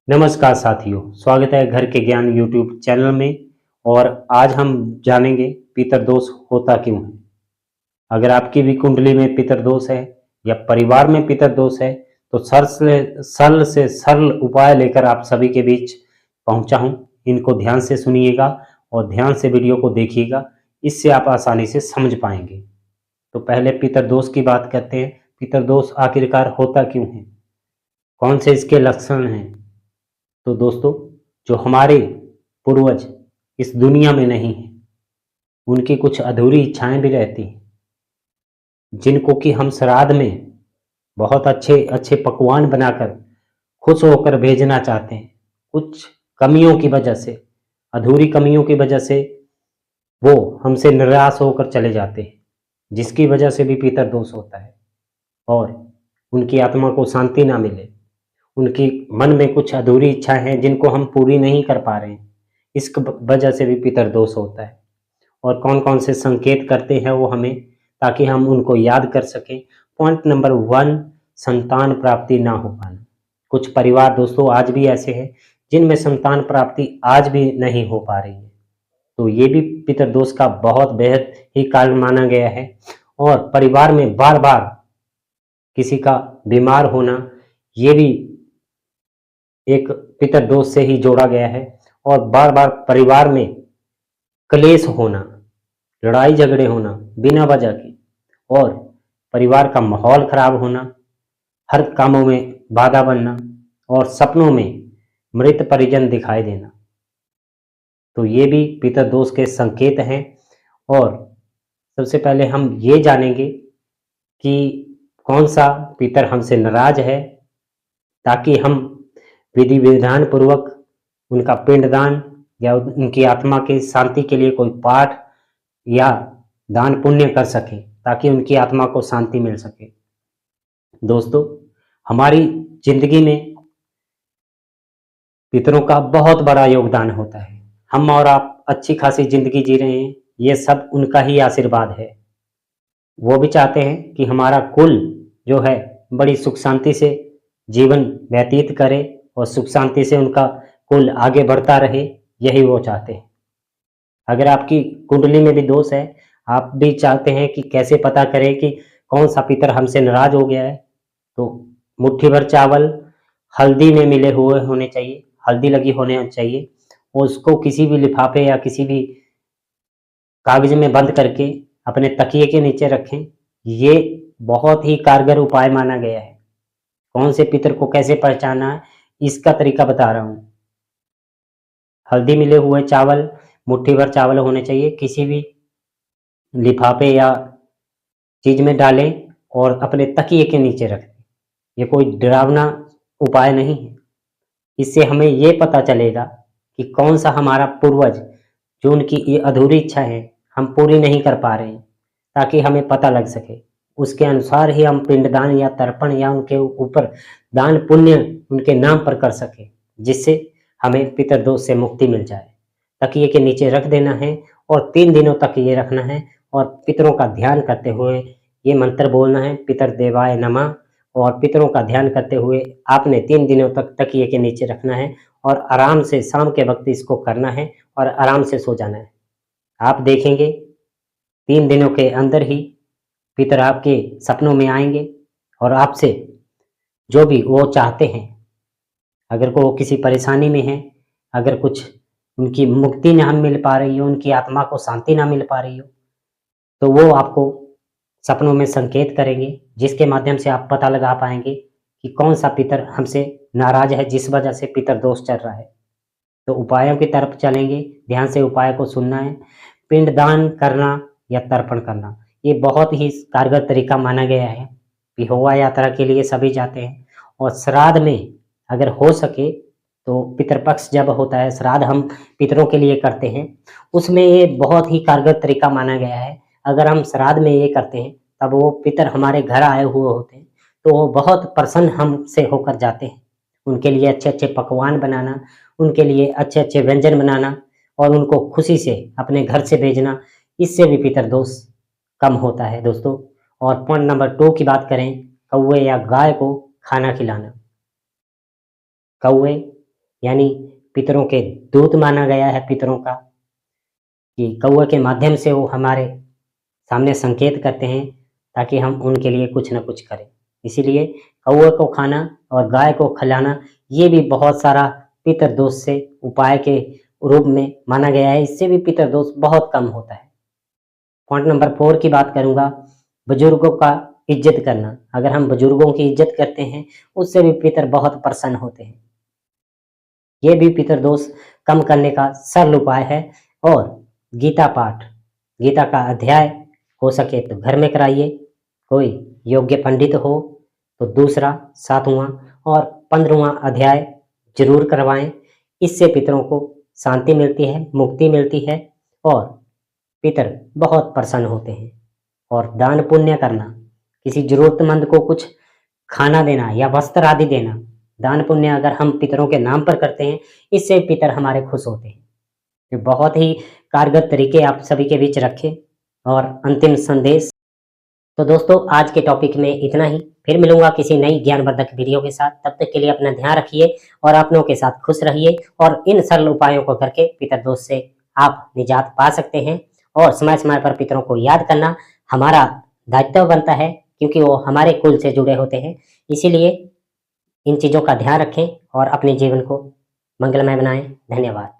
नमस्कार साथियों, स्वागत है घर के ज्ञान यूट्यूब चैनल में। और आज हम जानेंगे पितरदोष होता क्यों है। अगर आपकी भी कुंडली में पितरदोष है या परिवार में पितरदोष है तो सरल उपाय लेकर आप सभी के बीच पहुंचा हूं। इनको ध्यान से सुनिएगा और ध्यान से वीडियो को देखिएगा, इससे आप आसानी से समझ पाएंगे। तो पहले पितरदोष की बात करते हैं। पितरदोष आखिरकार होता क्यों है, कौन से इसके लक्षण हैं। तो दोस्तों, जो हमारे पूर्वज इस दुनिया में नहीं है, उनकी कुछ अधूरी इच्छाएं भी रहती हैं, जिनको कि हम श्राद्ध में बहुत अच्छे अच्छे पकवान बनाकर खुश होकर भेजना चाहते हैं। कुछ कमियों की वजह से, अधूरी कमियों की वजह से वो हमसे निराश होकर चले जाते हैं, जिसकी वजह से भी पितरदोष होता है और उनकी आत्मा को शांति ना मिले। उनकी मन में कुछ अधूरी इच्छाएं हैं जिनको हम पूरी नहीं कर पा रहे हैं, इस वजह से भी पितरदोष होता है। और कौन कौन से संकेत करते हैं वो हमें, ताकि हम उनको याद कर सकें। पॉइंट नंबर 1, संतान प्राप्ति ना हो पाना। कुछ परिवार दोस्तों आज भी ऐसे हैं जिनमें संतान प्राप्ति आज भी नहीं हो पा रही है, तो ये भी पितरदोष का बहुत बेहद ही कारण माना गया है। और परिवार में बार बार किसी का बीमार होना, ये भी एक पितरदोष से ही जोड़ा गया है। और बार बार परिवार में क्लेश होना, लड़ाई झगड़े होना बिना वजह की, और परिवार का माहौल खराब होना, हर कामों में बाधा बनना, और सपनों में मृत परिजन दिखाई देना, तो ये भी पितरदोष के संकेत हैं। और सबसे पहले हम ये जानेंगे कि कौन सा पितर हमसे नाराज है, ताकि हम विधि विधान पूर्वक उनका पिंडदान या उनकी आत्मा की शांति के लिए कोई पाठ या दान पुण्य कर सकें, ताकि उनकी आत्मा को शांति मिल सके। दोस्तों, हमारी जिंदगी में पितरों का बहुत बड़ा योगदान होता है। हम और आप अच्छी खासी जिंदगी जी रहे हैं, ये सब उनका ही आशीर्वाद है। वो भी चाहते हैं कि हमारा कुल जो है बड़ी सुख शांति से जीवन व्यतीत करे और सुख शांति से उनका कुल आगे बढ़ता रहे, यही वो चाहते हैं। अगर आपकी कुंडली में भी दोष है, आप भी चाहते हैं कि कैसे पता करें कि कौन सा पितर हमसे नाराज हो गया है, तो मुट्ठी भर चावल हल्दी में मिले हुए होने चाहिए, हल्दी लगी होने चाहिए, और उसको किसी भी लिफाफे या किसी भी कागज में बंद करके अपने तकिए के नीचे रखें। ये बहुत ही कारगर उपाय माना गया है। कौन से पितर को कैसे पहचाना है, इसका तरीका बता रहा हूँ। हल्दी मिले हुए चावल, मुट्ठी भर चावल होने चाहिए, किसी भी लिफाफे या चीज में डालें और अपने तकिए के नीचे रख दें। ये कोई डरावना उपाय नहीं है। इससे हमें ये पता चलेगा कि कौन सा हमारा पूर्वज, जो उनकी ये अधूरी इच्छा है हम पूरी नहीं कर पा रहे हैं, ताकि हमें पता लग सके। उसके अनुसार ही हम पिंडदान या तर्पण या उनके ऊपर दान पुण्य उनके नाम पर कर सके, जिससे हमें पितरदोष से मुक्ति मिल जाए। तकिए के नीचे रख देना है और 3 दिनों तक ये रखना है, और पितरों का ध्यान करते हुए ये मंत्र बोलना है, पितर देवाय नमः। और पितरों का ध्यान करते हुए आपने 3 दिनों तक तकिए के नीचे रखना है, और आराम से शाम के वक्त इसको करना है और आराम से सो जाना है। आप देखेंगे 3 दिनों के अंदर ही पितर आपके सपनों में आएंगे और आपसे जो भी वो चाहते हैं, अगर वो किसी परेशानी में है, अगर कुछ उनकी मुक्ति ना मिल पा रही हो, उनकी आत्मा को शांति ना मिल पा रही हो, तो वो आपको सपनों में संकेत करेंगे, जिसके माध्यम से आप पता लगा पाएंगे कि कौन सा पितर हमसे नाराज है, जिस वजह से पितर दोष चल रहा है। तो उपायों की तरफ चलेंगे, ध्यान से उपाय को सुनना है। पिंडदान करना या तर्पण करना, ये बहुत ही कारगर तरीका माना गया है। पिहोवा यात्रा के लिए सभी जाते हैं, और श्राद्ध में अगर हो सके तो पितरपक्ष जब होता है, श्राद्ध हम पितरों के लिए करते हैं, उसमें ये बहुत ही कारगर तरीका माना गया है। अगर हम श्राद्ध में ये करते हैं, तब वो पितर हमारे घर आए हुए होते हैं, तो वो बहुत प्रसन्न हमसे होकर जाते हैं। उनके लिए अच्छे अच्छे पकवान बनाना, उनके लिए अच्छे अच्छे व्यंजन बनाना, और उनको खुशी से अपने घर से भेजना, इससे भी पितरदोष कम होता है दोस्तों। और पॉइंट नंबर 2 की बात करें, कौवे या गाय को खाना खिलाना। कौवे यानी पितरों के दूत माना गया है पितरों का, कि कौवे के माध्यम से वो हमारे सामने संकेत करते हैं ताकि हम उनके लिए कुछ न कुछ करें। इसीलिए कौवे को खाना और गाय को खिलाना ये भी बहुत सारा पितरदोष से उपाय के रूप में माना गया है। इससे भी पितरदोष बहुत कम होता है। पॉइंट नंबर 4 की बात करूंगा, बुजुर्गों का इज्जत करना। अगर हम बुजुर्गों की इज्जत करते हैं उससे भी पितर बहुत प्रसन्न होते हैं। ये भी पितरदोष कम करने का सरल उपाय है। और गीता पाठ, गीता का अध्याय हो सके तो घर में कराइए, कोई योग्य पंडित हो तो दूसरा, 7वां और 15वां अध्याय जरूर करवाएं। इससे पितरों को शांति मिलती है, मुक्ति मिलती है और पितर बहुत प्रसन्न होते हैं। और दान पुण्य करना, किसी जरूरतमंद को कुछ खाना देना या वस्त्र आदि देना, दान पुण्य अगर हम पितरों के नाम पर करते हैं इससे पितर हमारे खुश होते हैं। ये बहुत ही कारगर तरीके आप सभी के बीच रखे। और अंतिम संदेश, तो दोस्तों आज के टॉपिक में इतना ही। फिर मिलूंगा किसी नई ज्ञानवर्धक वीडियो के साथ। तब तक के लिए अपना ध्यान रखिए और अपनों के साथ खुश रहिए। और इन सरल उपायों को करके पितरदोष से आप निजात पा सकते हैं। और समय समय पर पितरों को याद करना हमारा दायित्व बनता है, क्योंकि वो हमारे कुल से जुड़े होते हैं। इसीलिए इन चीज़ों का ध्यान रखें और अपने जीवन को मंगलमय बनाएं। धन्यवाद।